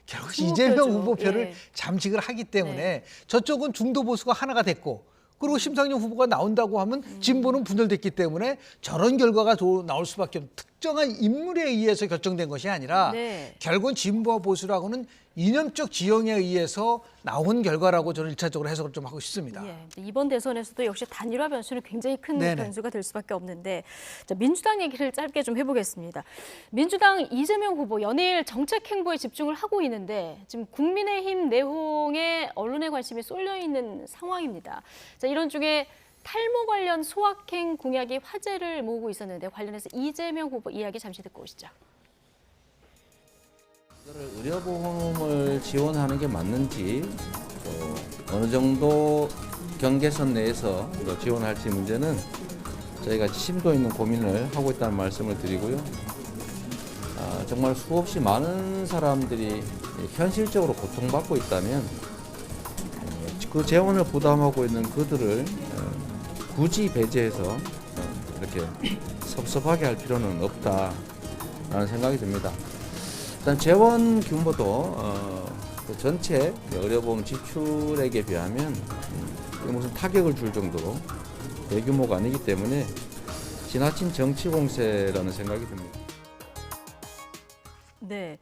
결국 이재명 후보 표를 잠식을 하기 때문에 저쪽은 중도 보수가 하나가 됐고 그리고 심상정 후보가 나온다고 하면 진보는 분열됐기 때문에 저런 결과가 나올 수밖에 없는 특정한 인물에 의해서 결정된 것이 아니라 결국은 진보와 보수라고는 이념적 지형에 의해서 나온 결과라고 저는 1차적으로 해석을 좀 하고 싶습니다. 이번 대선에서도 역시 단일화 변수는 굉장히 큰 변수가 될 수밖에 없는데 자, 민주당 얘기를 짧게 좀 해보겠습니다. 민주당 이재명 후보 연일 정책 행보에 집중을 하고 있는데 지금 국민의힘 내홍에 언론의 관심이 쏠려 있는 상황입니다. 자, 이런 중에 탈모 관련 소확행 공약이 화제를 모으고 있었는데 관련해서 이재명 후보 이야기 잠시 듣고 오시죠. 의료보험을 지원하는 게 맞는지 또 어느 정도 경계선 내에서 지원할지 문제는 저희가 심도 있는 고민을 하고 있다는 말씀을 드리고요. 정말 수없이 많은 사람들이 현실적으로 고통받고 있다면 그 재원을 부담하고 있는 그들을 굳이 배제해서 이렇게 섭섭하게 할 필요는 없다라는 생각이 듭니다. 일단 재원 규모도 그 전체 의료보험 지출액에 비하면 무슨 타격을 줄 정도로 대규모가 아니기 때문에 지나친 정치 공세라는 생각이 듭니다. 네,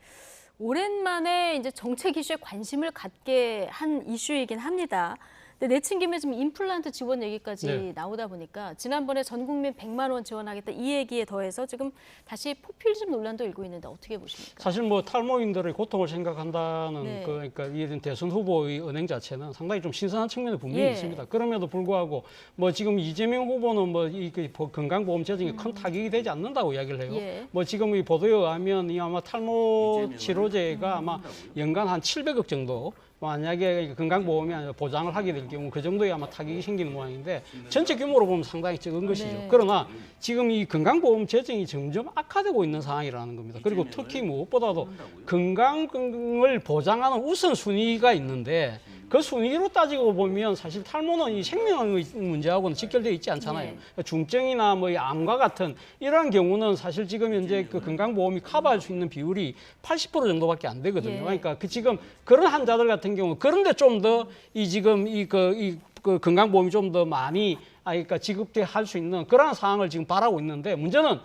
오랜만에 이제 정책 이슈에 관심을 갖게 한 이슈이긴 합니다. 근데 내친 김에 지금 임플란트 지원 얘기까지 나오다 보니까 지난번에 전 국민 100만 원 지원하겠다 이 얘기에 더해서 지금 다시 포퓰리즘 논란도 일고 있는데 어떻게 보십니까? 사실 뭐 탈모인들의 고통을 생각한다는 그러니까 이런 대선 후보의 언행 자체는 상당히 좀 신선한 측면이 분명히 있습니다. 그럼에도 불구하고 뭐 지금 이재명 후보는 뭐 이 건강보험 재정에 큰 타격이 되지 않는다고 이야기를 해요. 뭐 지금 이 보도에 의하면 이 아마 탈모 치료제가 아마 연간 한 700억 정도 만약에 건강보험이 보장을 하게 될 경우 그 정도의 아마 타격이 생기는 모양인데 전체 규모로 보면 상당히 적은 것이죠. 그러나 지금 이 건강보험 재정이 점점 악화되고 있는 상황이라는 겁니다. 그리고 특히 무엇보다도 건강을 보장하는 우선순위가 있는데 그 순위로 따지고 보면 사실 탈모는 이 생명의 문제하고는 직결되어 있지 않잖아요. 중증이나 뭐 암과 같은 이러한 경우는 사실 지금 현재 그 건강보험이 커버할 수 있는 비율이 80% 정도밖에 안 되거든요. 그러니까 그 지금 그런 환자들 같은 경우 그런데 좀 더 이 지금 그 건강보험이 좀 더 많이 그러니까 지급돼 할 수 있는 그러한 상황을 지금 바라고 있는데 문제는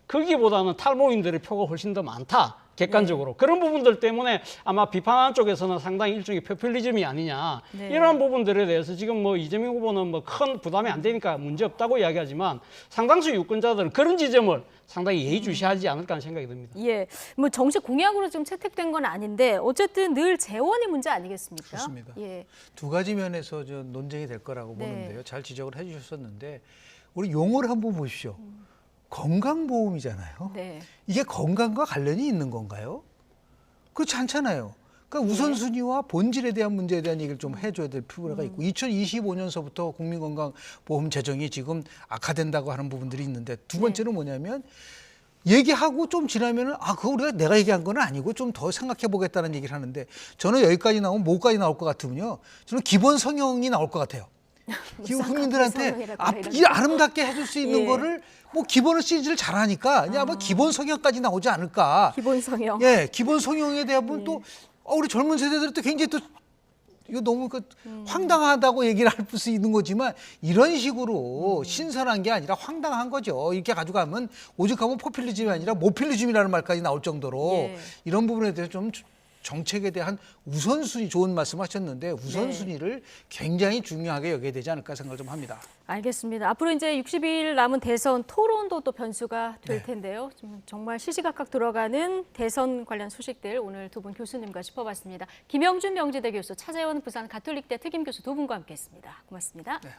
거기보다는 탈모인들의 표가 훨씬 더 많다. 객관적으로. 그런 부분들 때문에 아마 비판하는 쪽에서는 상당히 일종의 포퓰리즘이 아니냐. 네. 이러한 부분들에 대해서 지금 뭐 이재명 후보는 뭐 큰 부담이 안 되니까 문제 없다고 이야기하지만 상당수 유권자들은 그런 지점을 상당히 예의주시하지 않을까 하는 생각이 듭니다. 예, 뭐 정식 공약으로 좀 채택된 건 아닌데 어쨌든 늘 재원이 문제 아니겠습니까? 그렇습니다. 예. 두 가지 면에서 좀 논쟁이 될 거라고 네. 보는데요. 잘 지적을 해주셨었는데 우리 용어를 한번 보십시오. 건강보험이잖아요. 네. 이게 건강과 관련이 있는 건가요? 그렇지 않잖아요. 그러니까 우선순위와 본질에 대한 문제에 대한 얘기를 좀 해줘야 될 필요가 있고 2025년서부터 국민건강보험 재정이 지금 악화된다고 하는 부분들이 있는데 두 번째는 뭐냐면 얘기하고 좀 지나면은 그거 내가 얘기한 건 아니고 좀 더 생각해 보겠다는 얘기를 하는데 저는 여기까지 나오면 뭐까지 나올 것 같으면요. 저는 기본 성형이 나올 것 같아요. 국민들한테 이 아름답게 해줄 수 있는 거를 뭐 기본을 시리즈를 잘하니까 그냥 아마 기본 성형까지 나오지 않을까. 기본 성형. 예, 기본 성형에 대한 부분 또 우리 젊은 세대들은 또 굉장히 또 이거 너무 황당하다고 얘기를 할 수 있는 거지만 이런 식으로 신선한 게 아니라 황당한 거죠. 이렇게 가져가면 오죽하면 포퓰리즘이 아니라 모퓰리즘이라는 말까지 나올 정도로 이런 부분에 대해서 좀 정책에 대한 우선순위 좋은 말씀하셨는데 우선순위를 굉장히 중요하게 여겨야 되지 않을까 생각을 좀 합니다. 알겠습니다. 앞으로 이제 60일 남은 대선 토론도 또 변수가 될 텐데요. 좀 정말 시시각각 들어가는 대선 관련 소식들 오늘 두 분 교수님과 짚어봤습니다. 김영준 명지대 교수, 차재원 부산 가톨릭대 특임 교수 두 분과 함께했습니다. 고맙습니다. 네.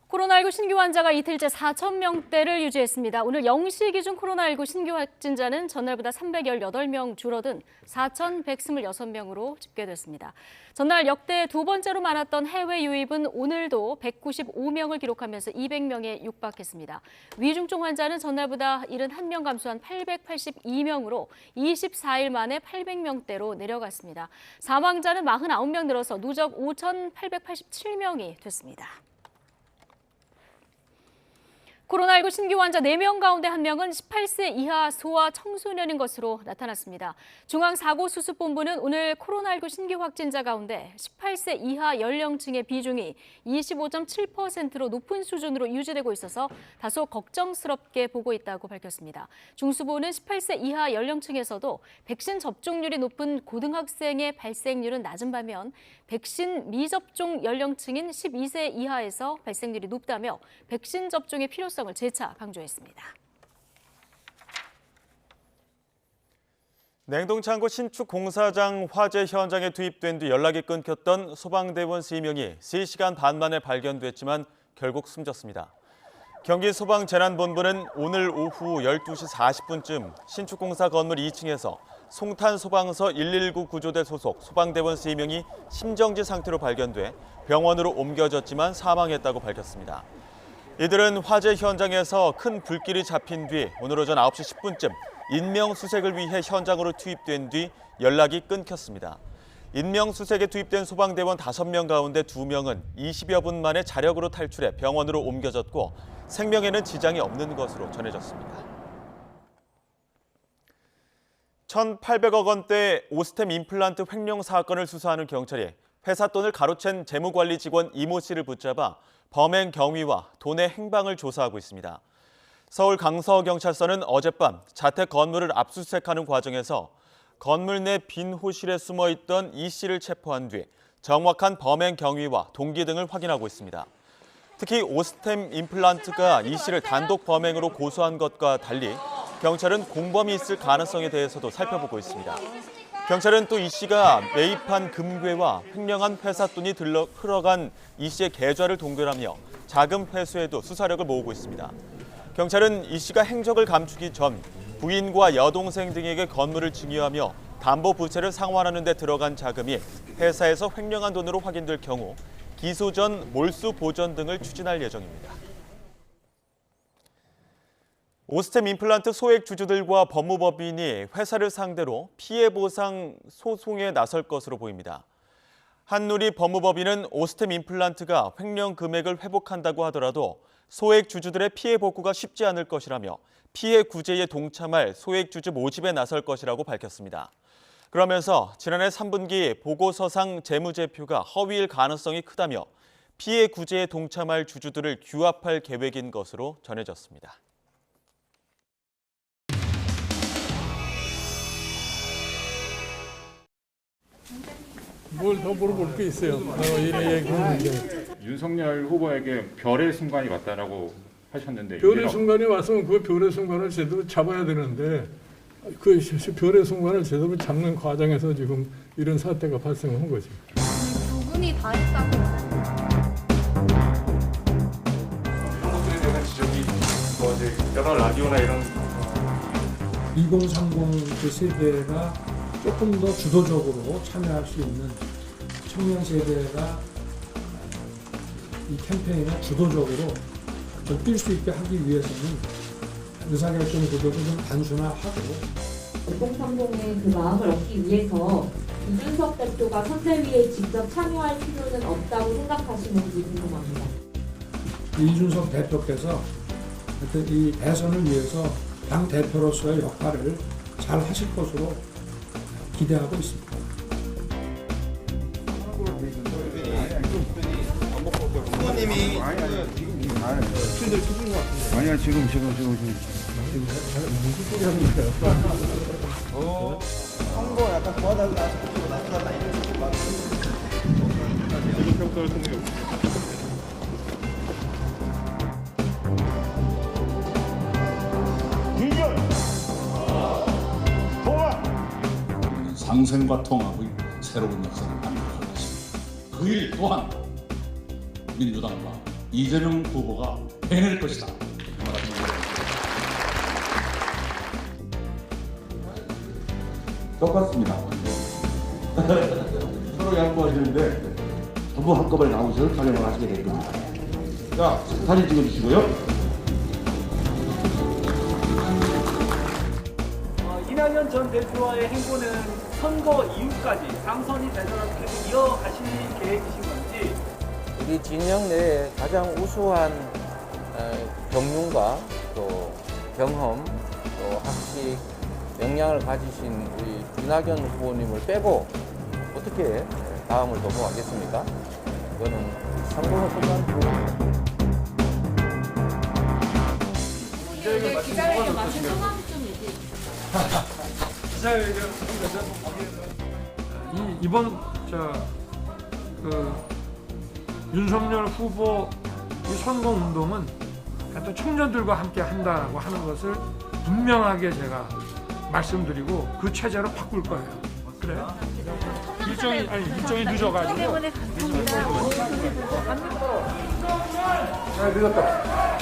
코로나19 신규 환자가 이틀째 4,000명대를 유지했습니다. 오늘 0시 기준 코로나19 신규 확진자는 전날보다 318명 줄어든 4,126명으로 집계됐습니다. 전날 역대 두 번째로 많았던 해외 유입은 오늘도 195명을 기록하면서 200명에 육박했습니다. 위중증 환자는 전날보다 71명 감소한 882명으로 24일 만에 800명대로 내려갔습니다. 사망자는 49명 늘어서 누적 5,887명이 됐습니다. 코로나19 신규 환자 4명 가운데 1명은 18세 이하 소아 청소년인 것으로 나타났습니다. 중앙사고수습본부는 오늘 코로나19 신규 확진자 가운데 18세 이하 연령층의 비중이 25.7%로 높은 수준으로 유지되고 있어서 다소 걱정스럽게 보고 있다고 밝혔습니다. 중수부는 18세 이하 연령층에서도 백신 접종률이 높은 고등학생의 발생률은 낮은 반면 백신 미접종 연령층인 12세 이하에서 발생률이 높다며 백신 접종의 필요성을 재차 강조했습니다. 냉동창고 신축 공사장 화재 현장에 투입된 뒤 연락이 끊겼던 소방대원 3명이 3시간 반 만에 발견됐지만 결국 숨졌습니다. 경기 소방재난본부는 오늘 오후 12시 40분쯤 신축공사 건물 2층에서 송탄소방서 119 구조대 소속 소방대원 3명이 심정지 상태로 발견돼 병원으로 옮겨졌지만 사망했다고 밝혔습니다. 이들은 화재 현장에서 큰 불길이 잡힌 뒤 오늘 오전 9시 10분쯤 인명수색을 위해 현장으로 투입된 뒤 연락이 끊겼습니다. 인명수색에 투입된 소방대원 5명 가운데 2명은 20여 분 만에 자력으로 탈출해 병원으로 옮겨졌고 생명에는 지장이 없는 것으로 전해졌습니다. 1,800억 원대 오스템 임플란트 횡령 사건을 수사하는 경찰이 회사 돈을 가로챈 재무관리 직원 이모 씨를 붙잡아 범행 경위와 돈의 행방을 조사하고 있습니다. 서울 강서경찰서는 어젯밤 자택 건물을 압수수색하는 과정에서 건물 내 빈 호실에 숨어있던 이 씨를 체포한 뒤 정확한 범행 경위와 동기 등을 확인하고 있습니다. 특히 오스템 임플란트가 이 씨를 단독 범행으로 고소한 것과 달리 경찰은 공범이 있을 가능성에 대해서도 살펴보고 있습니다. 경찰은 또 이 씨가 매입한 금괴와 횡령한 회사 돈이 흘러간 이 씨의 계좌를 동결하며 자금 회수에도 수사력을 모으고 있습니다. 경찰은 이 씨가 행적을 감추기 전 부인과 여동생 등에게 건물을 증여하며 담보 부채를 상환하는 데 들어간 자금이 회사에서 횡령한 돈으로 확인될 경우 기소 전 몰수 보전 등을 추진할 예정입니다. 오스템 임플란트 소액 주주들과 법무법인이 회사를 상대로 피해 보상 소송에 나설 것으로 보입니다. 한누리 법무법인은 오스템 임플란트가 횡령 금액을 회복한다고 하더라도 소액 주주들의 피해 복구가 쉽지 않을 것이라며 피해 구제에 동참할 소액 주주 모집에 나설 것이라고 밝혔습니다. 그러면서 지난해 3분기 보고서상 재무제표가 허위일 가능성이 크다며 피해 구제에 동참할 주주들을 규합할 계획인 것으로 전해졌습니다. 뭘 더 물어볼 게 있어요. 이래 얘기했는데. 윤석열 후보에게 별의 순간이 왔다라고 하셨는데 별의 순간이 왔으면 그 별의 순간을 제대로 잡아야 되는데 그 별의 순간을 제대로 잡는 과정에서 지금 이런 사태가 발생한 거지. 두 분이 다 했다고. 한국에 대한 지적이 여러 라디오나 이런 2030 그 세대가 조금 더 주도적으로 참여할 수 있는 청년 세대가 이 캠페인에 주도적으로 좀 뛸 수 있게 하기 위해서는 의사결정 구조를 좀 단순화하고 2030의 그 마음을 얻기 위해서 이준석 대표가 선대위에 직접 참여할 필요는 없다고 생각하시는지 궁금합니다. 이준석 대표께서 하여튼 이 대선을 위해서 당 대표로서의 역할을 잘 하실 것으로 기대하고 있습니다. 부모님이 아니야 지금 무슨 소리 하는 거예요? 선거 약간 도와달라 나타났다 이런 식으로 막 평가할 생각이 없습니다. 상생과 통합의 새로운 역사를 만들어갈 것입니다. 그 일 또한 민주당과 이재명 후보가 해낼 것이다. 똑같습니다. 서로 양보하시는데 전부 한꺼번에 나오셔서 촬영을 하시게 될 겁니다. 자, 사진 찍어주시고요. 이낙연 전 대표와의 행보는 선거 이후까지 당선이 되더라도 계속 이어가실 계획이신 건지. 우리 진영 내에 가장 우수한 경륜과 또 경험, 또 학식, 역량을 가지신 우리 이낙연 후보님을 빼고 어떻게 다음을 넘어가겠습니까? 이거는 선거가 끝난 후. 기자회견 마친 소감 좀 얘기해 기자회견 이번 윤석열 후보 이 선거 운동은 또 청년들과 함께 한다고 하는 것을 분명하게 제가 말씀드리고 그 체제로 바꿀 거예요. 그래? 일정이 늦어가지고. 때문에 갔습니다. 늦었다.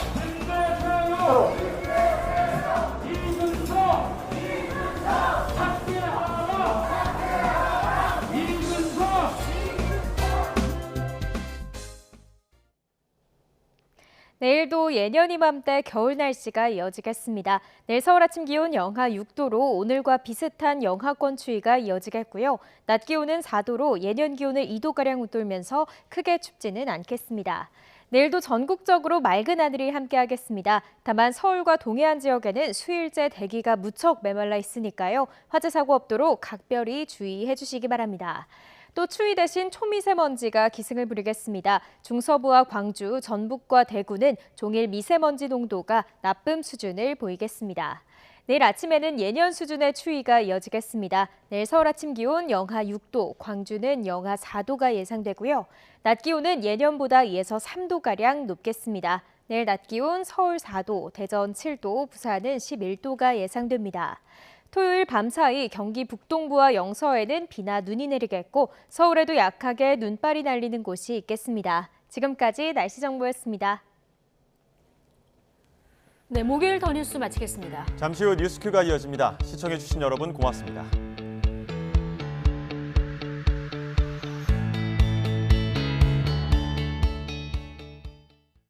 내일도 예년 이맘때 겨울 날씨가 이어지겠습니다. 내일 서울 아침 기온 영하 6도로 오늘과 비슷한 영하권 추위가 이어지겠고요. 낮 기온은 4도로 예년 기온을 2도가량 웃돌면서 크게 춥지는 않겠습니다. 내일도 전국적으로 맑은 하늘이 함께하겠습니다. 다만 서울과 동해안 지역에는 수일째 대기가 무척 메말라 있으니까요. 화재 사고 없도록 각별히 주의해 주시기 바랍니다. 또 추위 대신 초미세먼지가 기승을 부리겠습니다. 중서부와 광주, 전북과 대구는 종일 미세먼지 농도가 나쁨 수준을 보이겠습니다. 내일 아침에는 예년 수준의 추위가 이어지겠습니다. 내일 서울 아침 기온 영하 6도, 광주는 영하 4도가 예상되고요. 낮 기온은 예년보다 2에서 3도가량 높겠습니다. 내일 낮 기온 서울 4도, 대전 7도, 부산은 11도가 예상됩니다. 토요일 밤사이 경기 북동부와 영서에는 비나 눈이 내리겠고 서울에도 약하게 눈발이 날리는 곳이 있겠습니다. 지금까지 날씨 정보였습니다. 네, 목요일 더 뉴스 마치겠습니다. 잠시 후 뉴스큐가 이어집니다. 시청해주신 여러분 고맙습니다.